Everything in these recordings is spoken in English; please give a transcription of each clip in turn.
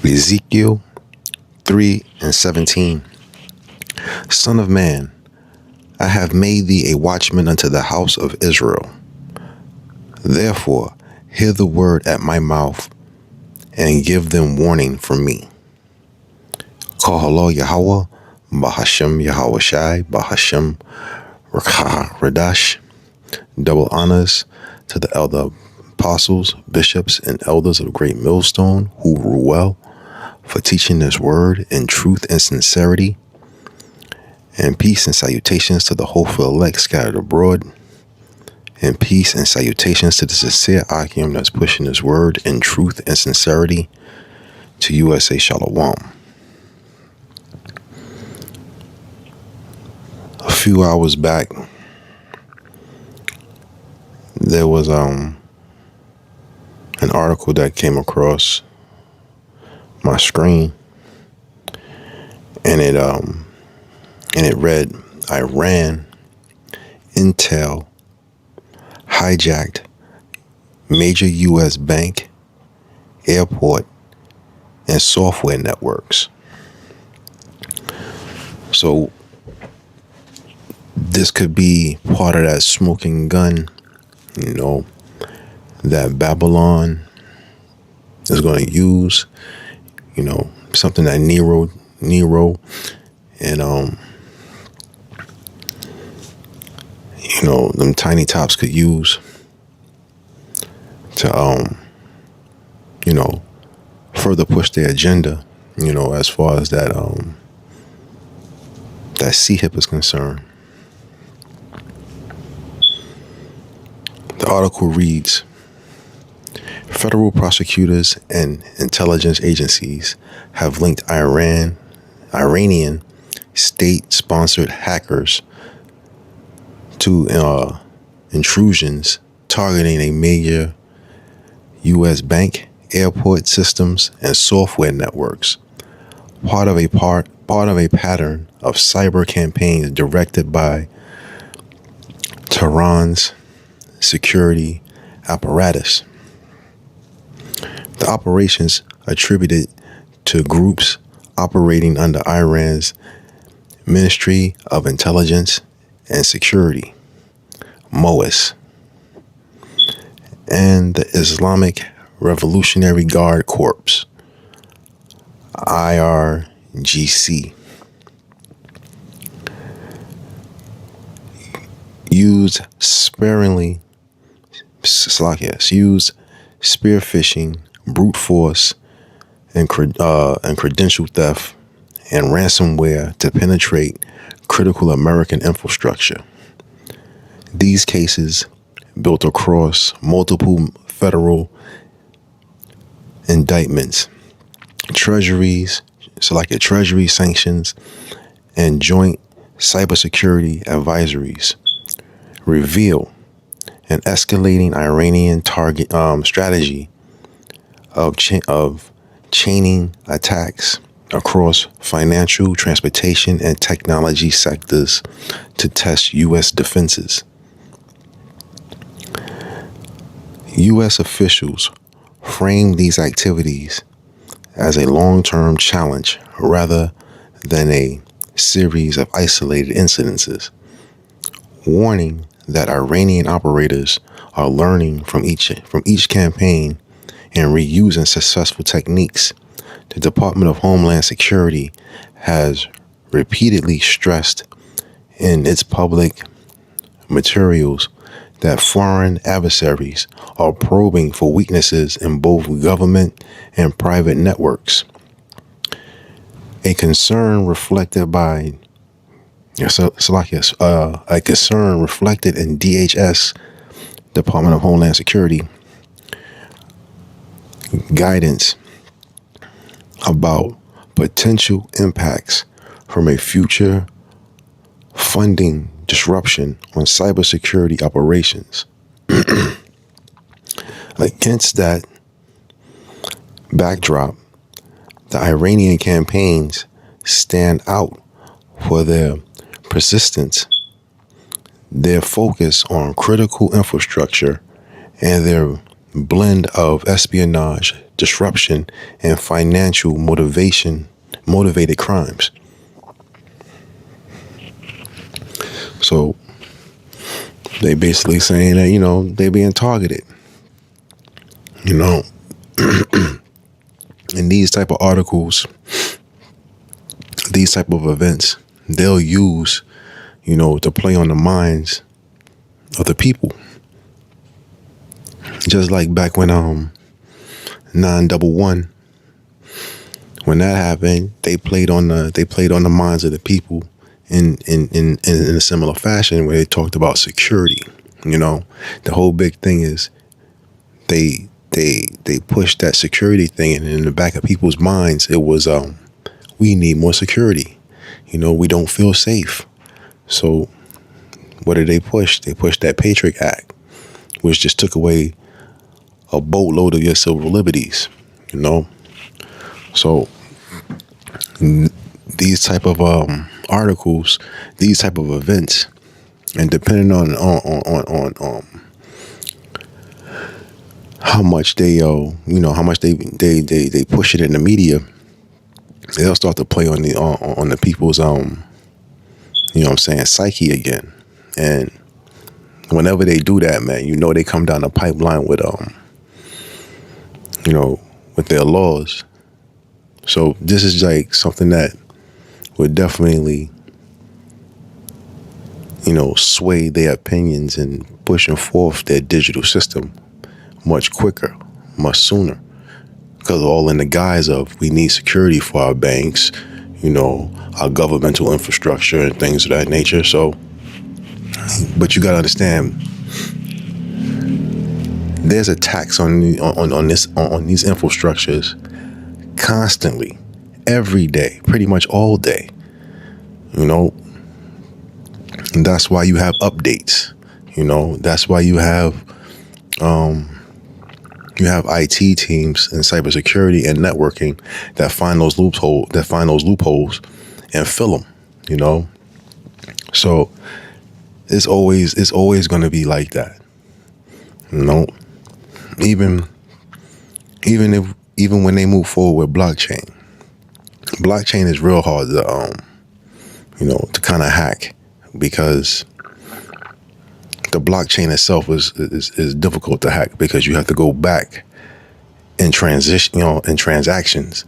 Ezekiel 3:17. Son of man, I have made thee a watchman unto the house of Israel. Therefore, hear the word at my mouth, and give them warning from me. Kahalo Yahweh, Bahashem Yahweh Shai, Bahashem Rakha Radash. Double honors to the elder apostles, bishops, and elders of Great Millstone who rule well, for teaching this word in truth and sincerity. And peace and salutations to the hopeful elect scattered abroad. And peace and salutations to the sincere Akim that's pushing this word in truth and sincerity to USA Shalom. A few hours back, there was an article that came across my screen, and it read, Iran Intel hijacked major U.S. bank, airport, and software networks. So this could be part of that smoking gun, that Babylon is going to use, something that Nero and them tiny tops could use to further push their agenda, as far as that CHIP is concerned. The article reads, federal prosecutors and intelligence agencies have linked Iranian state-sponsored hackers to intrusions targeting a major U.S. bank, airport systems, and software networks. Part of a pattern of cyber campaigns directed by Tehran's security apparatus. The operations attributed to groups operating under Iran's Ministry of Intelligence and Security, MOIS, and the Islamic Revolutionary Guard Corps, IRGC, used spear phishing, brute force, and credential theft and ransomware to penetrate critical American infrastructure. These cases, built across multiple federal indictments, treasury sanctions, and joint cybersecurity advisories, reveal an escalating Iranian target strategy of chaining attacks across financial, transportation, and technology sectors to test U.S. defenses. U.S. officials frame these activities as a long-term challenge rather than a series of isolated incidences, warning that Iranian operators are learning from each campaign and reusing successful techniques. The Department of Homeland Security has repeatedly stressed in its public materials that foreign adversaries are probing for weaknesses in both government and private networks. A concern reflected in DHS, Department of Homeland Security, guidance about potential impacts from a future funding disruption on cybersecurity operations. Against that backdrop, the Iranian campaigns stand out for their persistence, their focus on critical infrastructure, and their blend of espionage, disruption, and financial motivated crimes. So they basically saying that, they being targeted, you know, in these type of articles, these type of events, they'll use, to play on the minds of the people. Just like back when 911, when that happened, they played on the minds of the people in a similar fashion, where they talked about security. The whole big thing is they pushed that security thing, and in the back of people's minds it was we need more security. We don't feel safe. So what did they push? They pushed that Patriot Act, which just took away a boatload of your civil liberties. So these type of articles, these type of events, and depending on how much they how much they push it in the media, they'll start to play on the people's psyche again. And whenever they do that, man, they come down the pipeline with with their laws. So this is like something that would definitely sway their opinions and pushing forth their digital system much quicker, much sooner, because all in the guise of we need security for our banks, our governmental infrastructure and things of that nature. So, but you got to understand, there's attacks on these infrastructures constantly, every day, pretty much all day. And that's why you have updates. That's why you have IT teams and cybersecurity and networking that find those loopholes and fill them. So it's always going to be like that. Even when they move forward with blockchain is real hard to to kind of hack, because the blockchain itself is difficult to hack, because you have to go back in transactions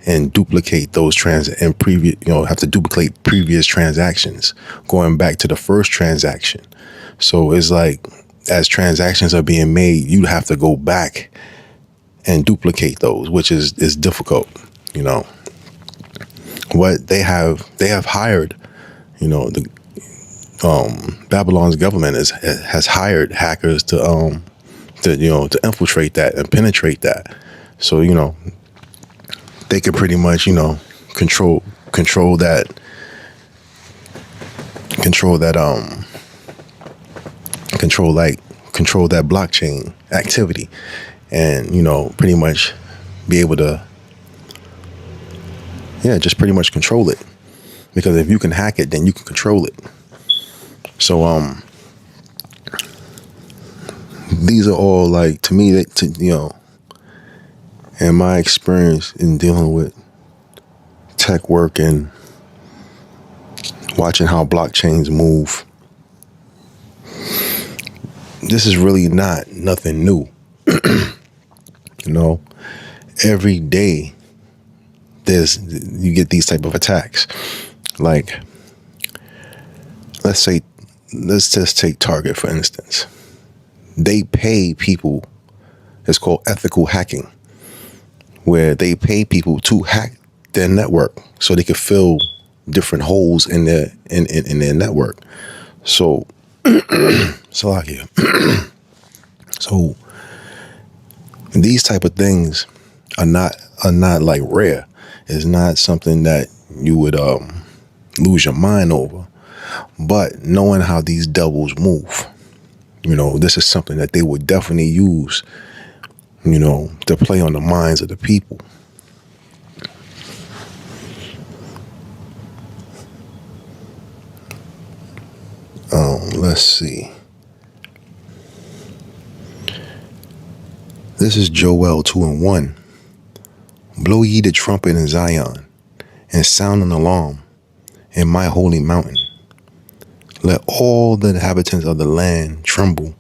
and duplicate those have to duplicate previous transactions going back to the first transaction. So it's like, as transactions are being made, you have to go back and duplicate those, which is difficult. What they have hired, the Babylon's government has hired hackers to infiltrate that and penetrate that. So they can pretty much control that blockchain activity, and pretty much be able to just pretty much control it, because if you can hack it, then you can control it. So these are all, like, to me, in my experience in dealing with tech work and watching how blockchains move, this is really nothing new. Every day you get these type of attacks. Like, let's just take Target, for instance. They pay people, it's called ethical hacking, where they pay people to hack their network so they could fill different holes in their network. So So these type of things are not like rare. It's not something that you would lose your mind over. But knowing how these devils move, this is something that they would definitely use, to play on the minds of the people. Let's see. This is Joel 2:1. Blow ye the trumpet in Zion, and sound an alarm in my holy mountain. Let all the inhabitants of the land tremble,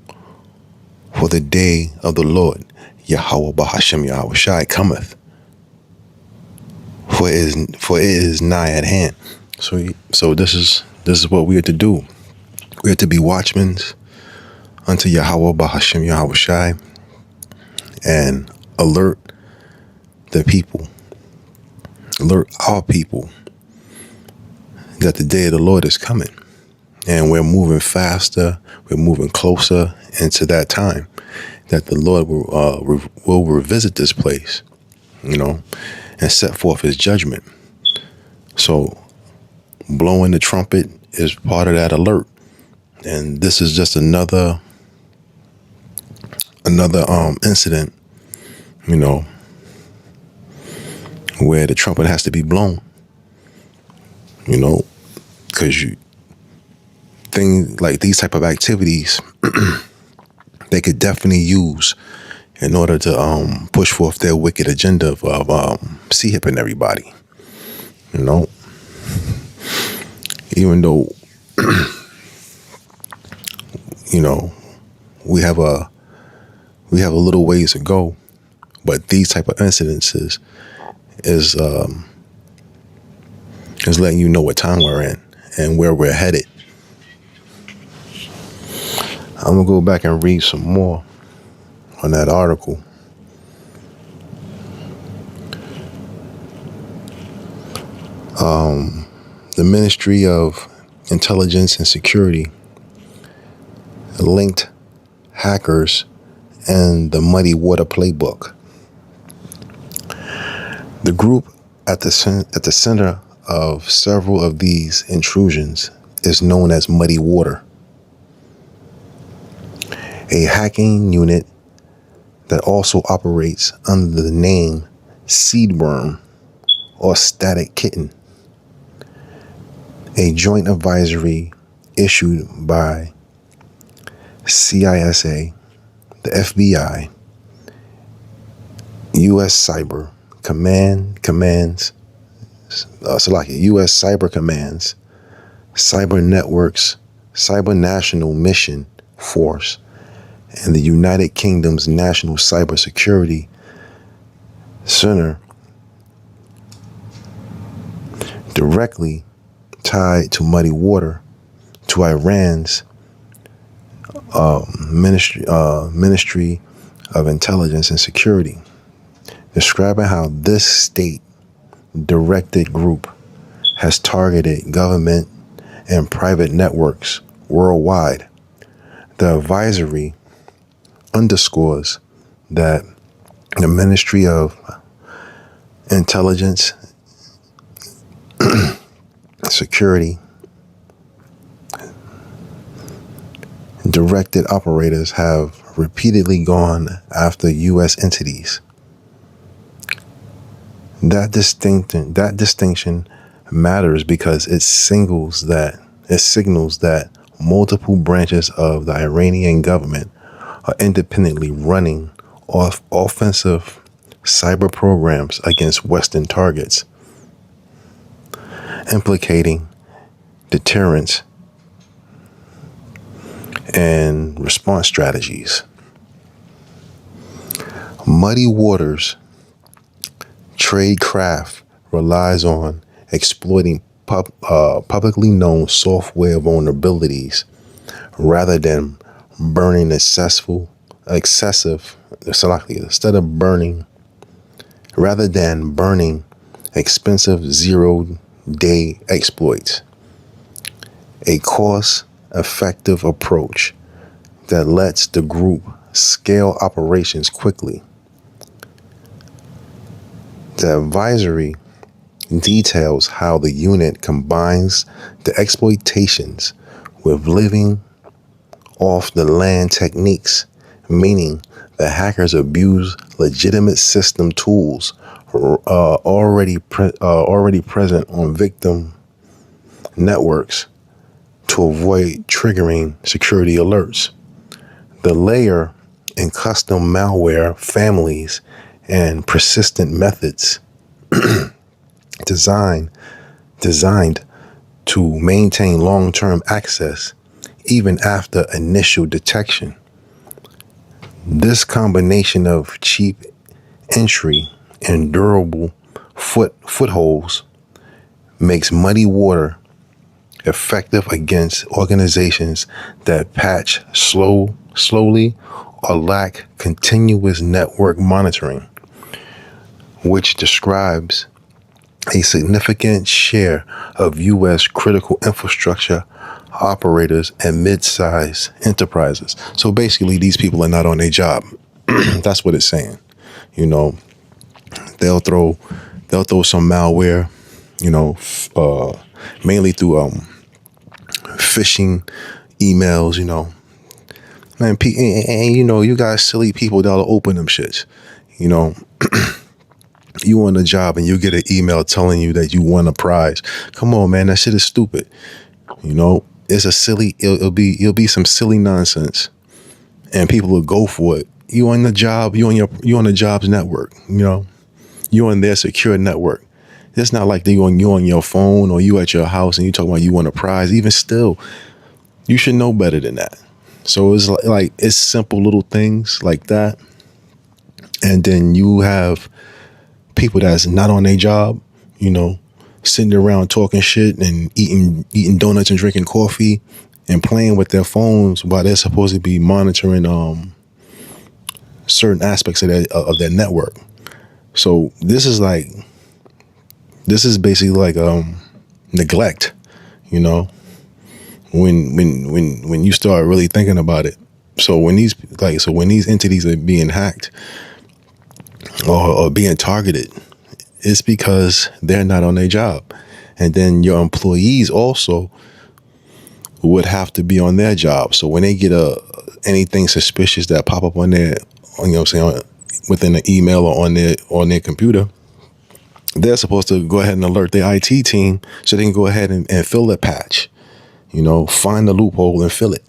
for the day of the Lord, Yahweh Bahashem Yahweh Shai, cometh. For it is nigh at hand. So this is what we are to do. We are to be watchmen unto Yahweh Bahashem Yahweh Shai, and alert the people, alert our people that the day of the Lord is coming. And we're moving faster, we're moving closer into that time that the Lord will revisit this place, and set forth his judgment. So blowing the trumpet is part of that alert. And this is just another incident, where the trumpet has to be blown, because things like these type of activities, they could definitely use in order to push forth their wicked agenda of sea-hipping everybody, even though, we have a little ways to go, but these type of incidences is letting you know what time we're in and where we're headed. I'm gonna go back and read some more on that article. The Ministry of Intelligence and Security linked hackers and the Muddy Water Playbook. The group at the center of several of these intrusions is known as Muddy Water, a hacking unit that also operates under the name Seedworm or Static Kitten. A joint advisory issued by CISA, the FBI, U.S. Cyber Commands, U.S. Cyber Commands, Cyber Networks, Cyber National Mission Force, and the United Kingdom's National Cybersecurity Center, directly tied to Muddy Water, to Iran's Ministry of Intelligence and Security, describing how this state-directed group has targeted government and private networks worldwide. The advisory underscores that the Ministry of Intelligence Security directed operators have repeatedly gone after U.S. entities. That distinction matters because it signals that multiple branches of the Iranian government are independently running offensive cyber programs against Western targets, implicating deterrence and response strategies. Muddy Waters tradecraft relies on exploiting publicly known software vulnerabilities rather than burning expensive zero-day exploits. A cost-effective approach that lets the group scale operations quickly. The advisory details how the unit combines the exploitations with living off the land techniques, meaning the hackers abuse legitimate system tools already present on victim networks to avoid triggering security alerts. The layer and custom malware families and persistent methods designed designed to maintain long-term access even after initial detection. This combination of cheap entry and durable footholds makes muddy water effective against organizations that patch slowly or lack continuous network monitoring, which describes a significant share of U.S. critical infrastructure operators and mid-sized enterprises. So basically, these people are not on their job. That's what it's saying. You know, they'll throw some malware, mainly through phishing emails, man, and you guys silly people that'll open them shits, you on the job and you get an email telling you that you won a prize. Come on, man, that shit is stupid. It's a silly, it'll be some silly nonsense and people will go for it. You on the job, you on the job's network, you on their secure network. It's not like you on your phone or you at your house and you talking about you won a prize. Even still, you should know better than that. So it's like it's simple little things like that. And then you have people that's not on their job, sitting around talking shit and eating donuts and drinking coffee and playing with their phones while they're supposed to be monitoring certain aspects of their network. So this is basically like neglect, when you start really thinking about it. So when these entities are being hacked or being targeted, it's because they're not on their job. And then your employees also would have to be on their job. So when they get anything suspicious that pop up on their, within the email or on their computer, they're supposed to go ahead and alert their IT team so they can go ahead and fill that patch, find the loophole and fill it.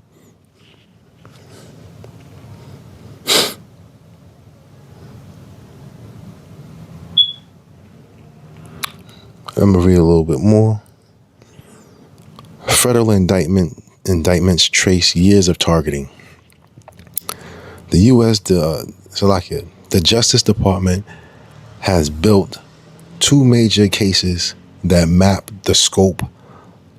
I'm gonna read a little bit more. Federal indictments trace years of targeting. The U.S. the Justice Department has built two major cases that map the scope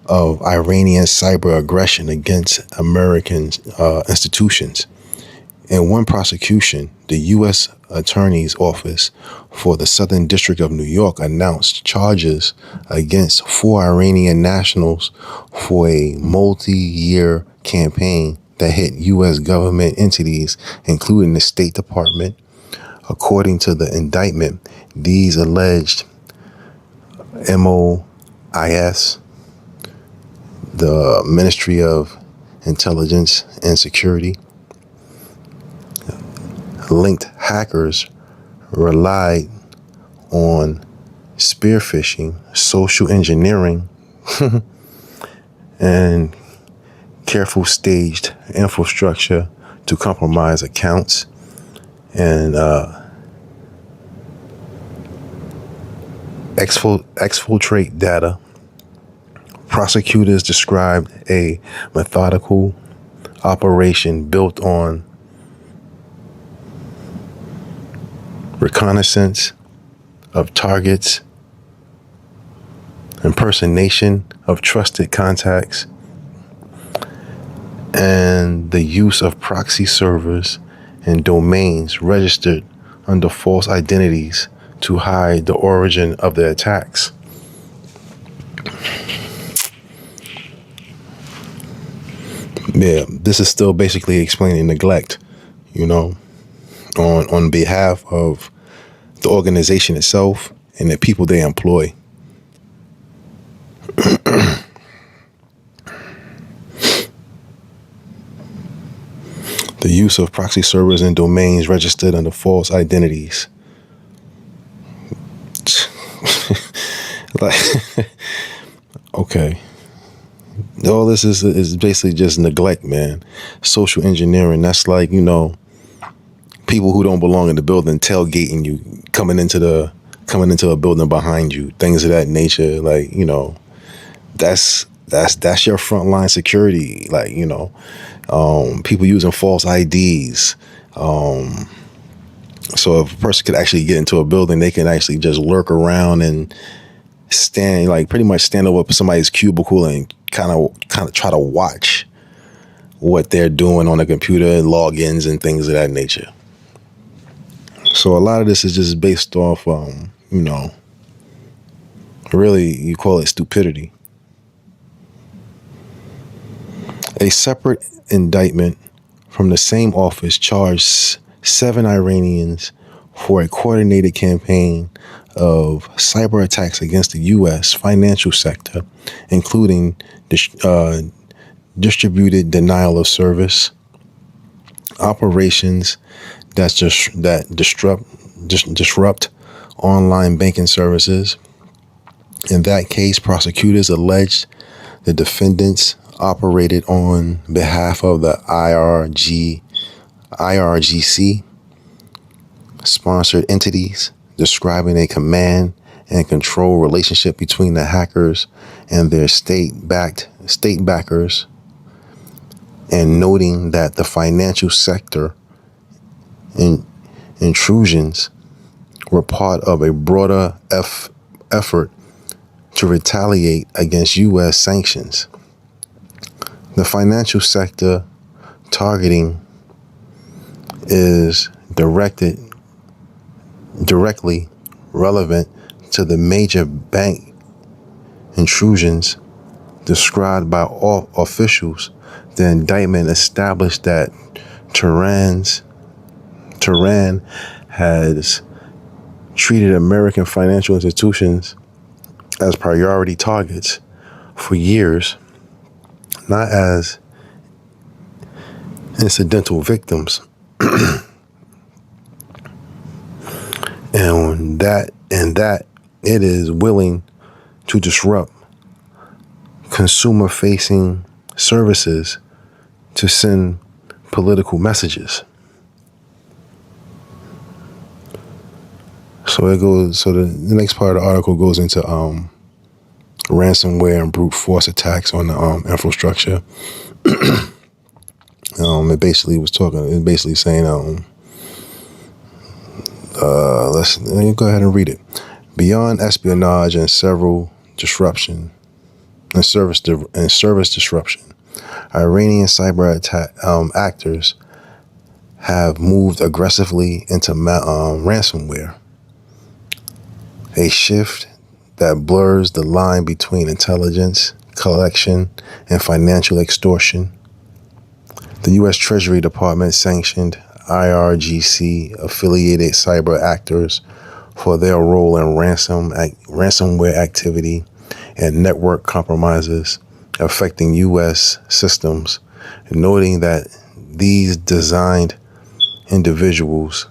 of Iranian cyber aggression against American institutions. In one prosecution, the U.S. Attorney's Office for the Southern District of New York announced charges against 4 Iranian nationals for a multi-year campaign that hit U.S. government entities, including the State Department. According to the indictment, these alleged MOIS, the Ministry of Intelligence and Security, linked hackers relied on spear phishing, social engineering, and careful staged infrastructure to compromise accounts and exfiltrate data. Prosecutors described a methodical operation built on reconnaissance of targets, impersonation of trusted contacts, and the use of proxy servers and domains registered under false identities to hide the origin of the attacks. Yeah, this is still basically explaining neglect, on behalf of the organization itself and the people they employ. The use of proxy servers and domains registered under false identities. Okay. All this is basically just neglect, man. Social engineering. That's like, people who don't belong in the building tailgating you, coming into a building behind you, things of that nature. Like, that's your frontline security. Like, people using false IDs. So if a person could actually get into a building, they can actually just lurk around and stand, like pretty much stand over somebody's cubicle and kind of try to watch what they're doing on the computer and logins and things of that nature. So a lot of this is just based off, really, you call it stupidity. A separate indictment from the same office charged 7 Iranians for a coordinated campaign of cyber attacks against the U.S. financial sector, including distributed denial of service, operations that disrupt online banking services. In that case, prosecutors alleged the defendants operated on behalf of the IRGC sponsored entities, describing a command and control relationship between the hackers and their state backers, and noting that the financial sector intrusions were part of a broader effort to retaliate against U.S. sanctions. The financial sector targeting is directly relevant to the major bank intrusions described by all officials. The indictment established that Tehran has treated American financial institutions as priority targets for years, not as incidental victims, and that it is willing to disrupt consumer-facing services to send political messages. So the next part of the article goes into ransomware and brute force attacks on the infrastructure. It basically saying, let me go ahead and read it. Beyond espionage and service disruption, Iranian cyber attack actors have moved aggressively into ransomware, a shift that blurs the line between intelligence collection and financial extortion. The U.S. Treasury Department sanctioned IRGC affiliated cyber actors for their role in ransomware activity and network compromises affecting U.S. systems, noting that these designated individuals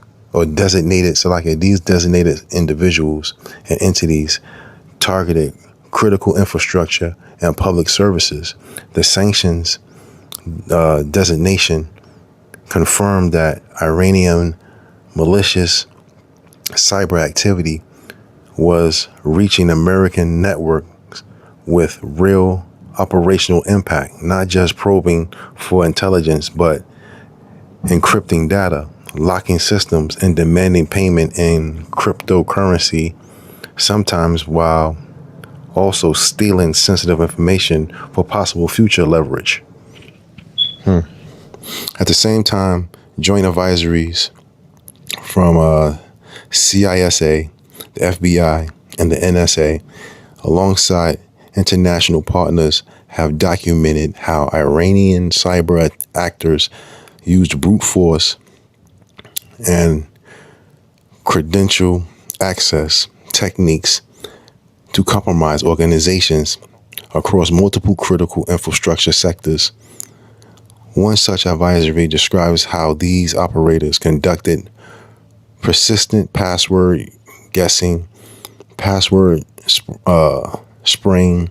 and entities targeted critical infrastructure and public services. The sanctions designation confirmed that Iranian malicious cyber activity was reaching American networks with real operational impact, not just probing for intelligence, but encrypting data, locking systems, and demanding payment in cryptocurrency, sometimes while also stealing sensitive information for possible future leverage. At the same time, joint advisories from CISA, the FBI, and the NSA, alongside international partners, have documented how Iranian cyber actors used brute force and credential access techniques to compromise organizations across multiple critical infrastructure sectors. One such advisory describes how these operators conducted persistent password guessing, password spraying,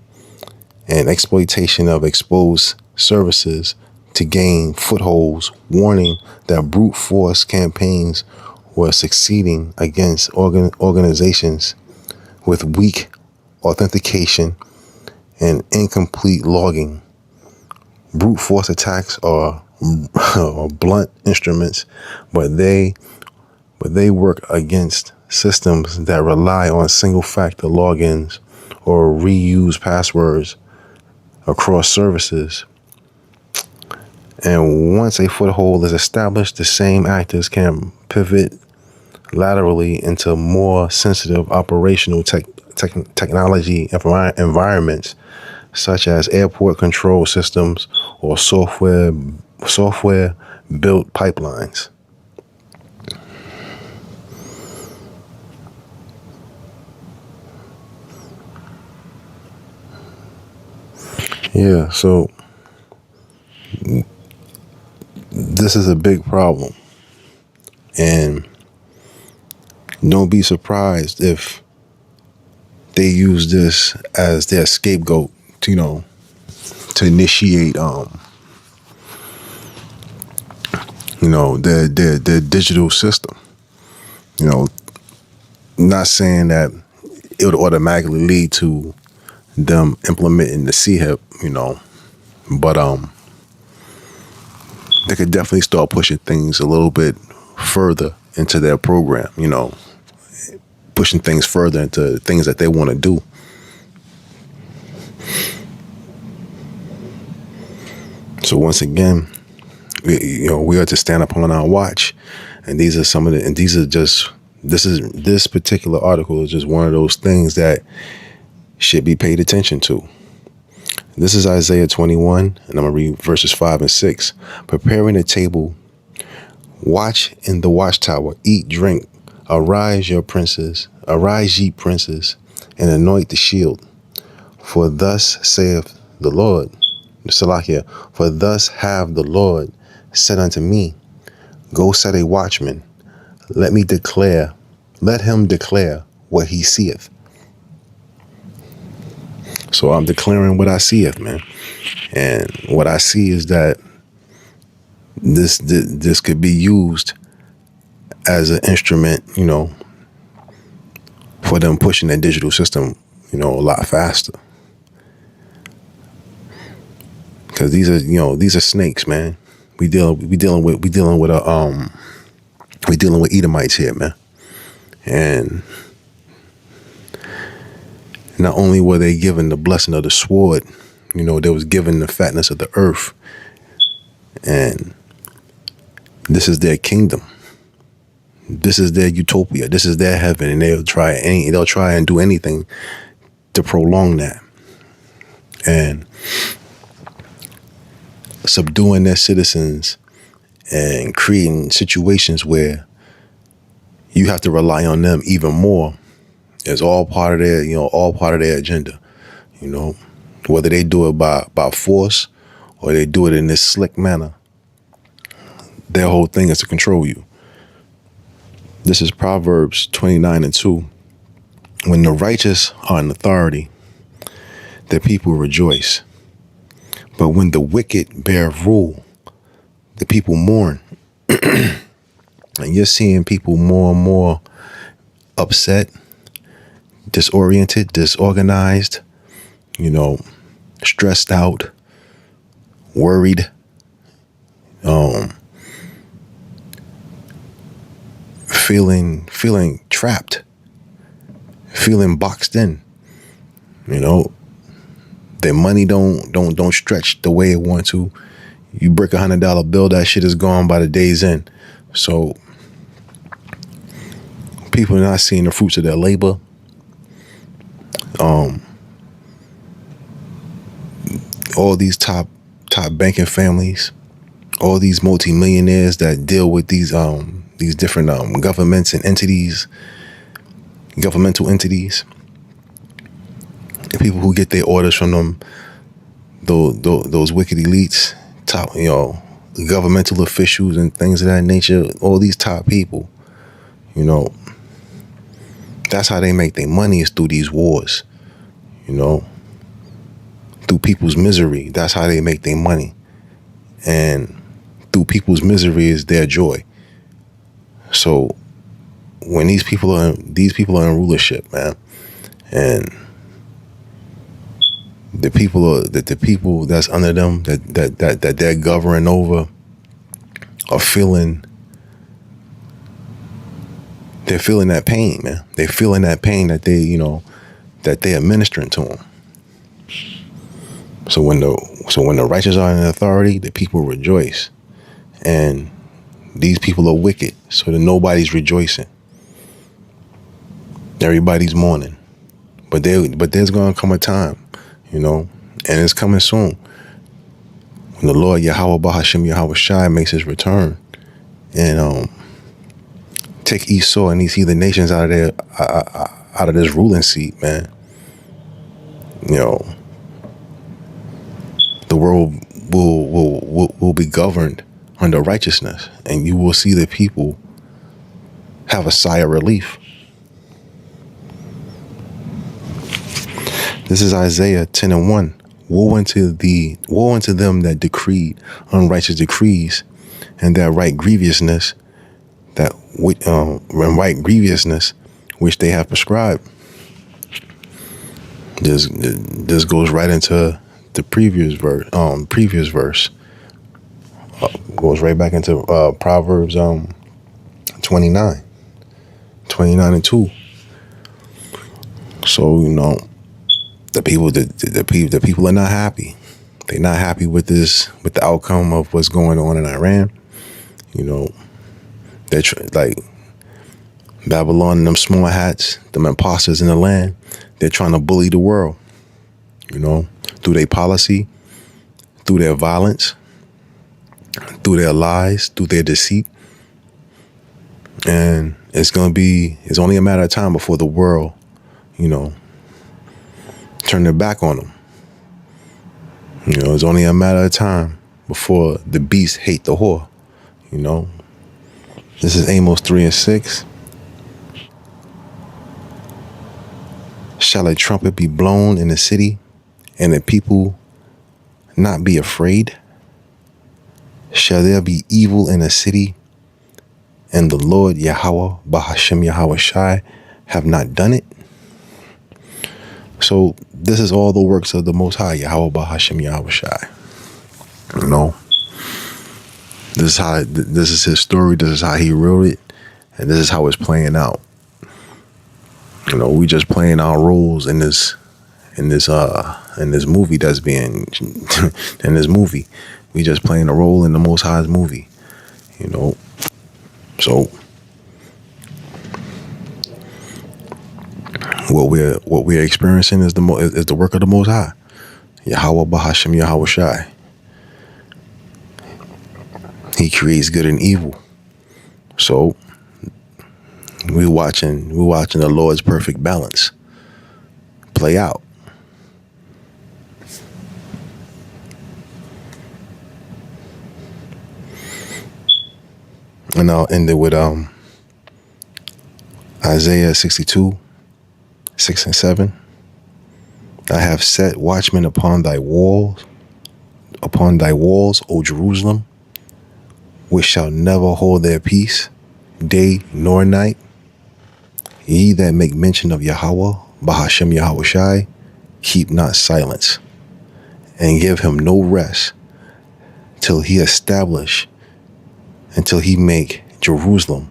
and exploitation of exposed services to gain footholds, warning that brute force campaigns were succeeding against organizations with weak authentication and incomplete logging. Brute force attacks are blunt instruments, but they work against systems that rely on single factor logins or reuse passwords across services. And once a foothold is established, the same actors can pivot laterally into more sensitive operational technology environments, such as airport control systems or software built pipelines. Yeah, so this is a big problem. And don't be surprised if they use this as their scapegoat to, to initiate, their digital system. Not saying that it would automatically lead to them implementing the CHIP, but they could definitely start pushing things a little bit further into their program, pushing things further into things that they want to do. So once again, we are to stand upon our watch, and this particular article is just one of those things that should be paid attention to. This is Isaiah 21, and I'm going to read verses 5 and 6. Preparing a table, watch in the watchtower, eat, drink, arise ye princes, and anoint the shield. For thus saith the Lord, Salakia, for thus have the Lord said unto me, go set a watchman, let him declare what he seeth. So I'm declaring what I seeth, man. And what I see is that this could be used as an instrument, for them pushing their digital system, a lot faster. Because these are snakes, man. We dealing with Edomites here, man. And not only were they given the blessing of the sword, they was given the fatness of the earth. And this is their kingdom. This is their utopia. This is their heaven. And they'll try and do anything to prolong that. And subduing their citizens and creating situations where you have to rely on them even more is all part of their agenda. Whether they do it by force or they do it in this slick manner, their whole thing is to control you. This is Proverbs 29 and 2. When the righteous are in authority, the people rejoice. But when the wicked bear rule, the people mourn. And you're seeing people more and more upset, disoriented, disorganized, stressed out, worried, feeling trapped, feeling boxed in. Their money don't stretch the way it wants to. You break $100 bill, that shit is gone by the day's end. So people are not seeing the fruits of their labor. All these top banking families, all these multimillionaires that deal with these different governments and governmental entities, the people who get their orders from them, those wicked elites, top governmental officials and things of that nature, all these top people, that's how they make their money, is through these wars, through people's misery. That's how they make their money. and through people's misery is their joy. So when these people are in rulership, man, and the people that's under them that they're governing over are feeling that pain, man. They're feeling that pain that they're administering to them. So when the righteous are in authority, the people rejoice, and these people are wicked, so that nobody's rejoicing. Everybody's mourning, but there's gonna come a time, and it's coming soon, when the Lord Yahweh Bahashim Yahweh Shai makes his return and take Esau and these heathen nations out of this ruling seat, man. The world will be governed under righteousness, and you will see the people have a sigh of relief. This is Isaiah 10:1. Woe unto them that decreed unrighteous decrees, and that right grievousness which they have prescribed. This goes right into the previous verse. Goes right back into Proverbs 29 and 2. So the people are not happy. They're not happy with the outcome of what's going on in Iran. They're like Babylon and them small hats, them imposters in the land. They're trying to bully the world, through their policy, through their violence, through their lies, through their deceit. And it's only a matter of time before the world, turn their back on them. It's only a matter of time before the beast hate the whore. This is Amos 3:6. Shall a trumpet be blown in the city, and the people not be afraid? Shall there be evil in a city, and the Lord Yahweh Bahashim Yahweh Shai have not done it? So this is all the works of the Most High, Yahweh Bahashim Yahweh Shai. This is his story. This is how he wrote it, and this is how it's playing out. We just playing our roles in this movie that's being in this movie. We just playing a role in the Most High's movie. So what we're experiencing is the work of the Most High, Yahweh Bahashim Yahweh Shai. He creates good and evil. So we're watching the Lord's perfect balance play out. And I'll end it with Isaiah 62:6-7. I have set watchmen upon thy walls, O Jerusalem, which shall never hold their peace, day nor night. Ye that make mention of Yahweh, Bahashim Yahweh Shai, keep not silence, and give him no rest, till he make Jerusalem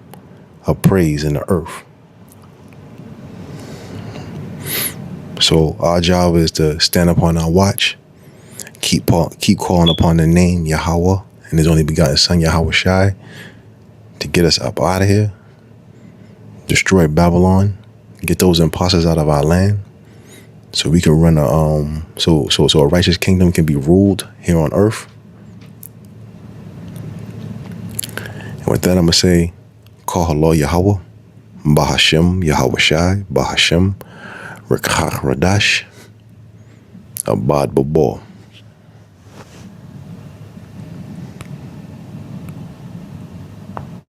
a praise in the earth. So our job is to stand upon our watch, keep calling upon the name Yahweh and his only begotten son Yahweh Shai to get us up out of here, destroy Babylon, get those imposters out of our land, so we can run so a righteous kingdom can be ruled here on earth. And with that, I'm gonna say, Call Halal Yahweh, Bahashim Yahweh Shai, Bahashim Rekach Radash, Abad Babor.